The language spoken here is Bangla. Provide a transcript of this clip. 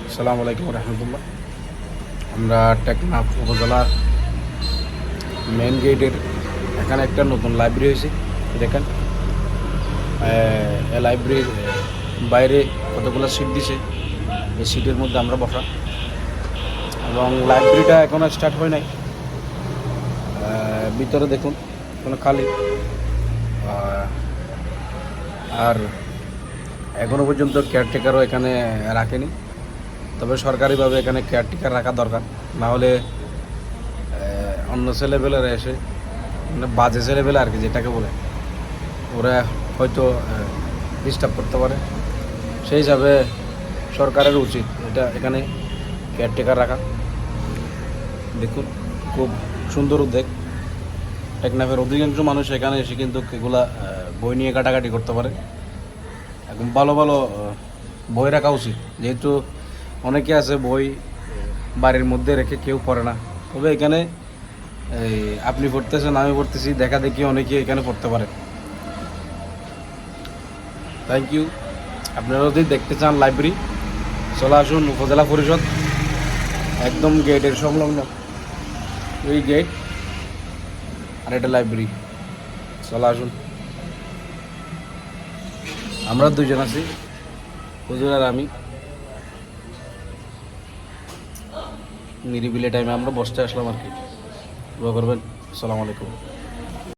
আসসালামু আলাইকুম রহমতুল্লাহ। আমরা টেকনাফ উপজেলা মেন গেটের এখানে একটা নতুন লাইব্রেরি হয়েছে। দেখেন লাইব্রেরির বাইরে কতগুলো সিট দিছে, এই সিটের মধ্যে আমরা বসা, এবং লাইব্রেরিটা এখনও স্টার্ট হয় নাই। ভিতরে দেখুন কোনো খালি, আর এখনও পর্যন্ত কেয়ারটেকারও এখানে রাখেনি। তবে সরকারিভাবে এখানে কেয়ারটেকার রাখা দরকার, না হলে অন্য ছেলেবেলেরা এসে, মানে বাজে ছেলেবেলে আর কি যেটাকে বলে, ওরা হয়তো ডিস্টার্ব করতে পারে। সেই হিসাবে সরকারের উচিত এটা এখানে কেয়ারটেকার রাখা। দেখুন খুব সুন্দর উদ্যোগ। টেকনাফের অধিকাংশ মানুষ এখানে এসে কিন্তু এগুলা বই নিয়ে কাটাকাটি করতে পারে। এখন ভালো ভালো বই রাখা উচিত, যেহেতু অনেকে আছে বই বাড়ির মধ্যে রেখে কেউ পড়ে না। তবে এখানে আপনি পড়তেছেন, আমি পড়তেছি, দেখা দেখি অনেকে এখানে পড়তে পারে। Thank you. আপনারা যদি দেখতে চান লাইব্রেরি, চলে আসুন উপজেলা পরিষদ, একদম গেটের সংলগ্ন ওই গেট, আর এটা লাইব্রেরি। চলে আসুন। আমরা দুজন আছি, হুজুর আর আমি। নিরিবিলি টাইমে আমরা বসতে আসলাম আর কি। দোয়া করবেন। আসসালামু আলাইকুম।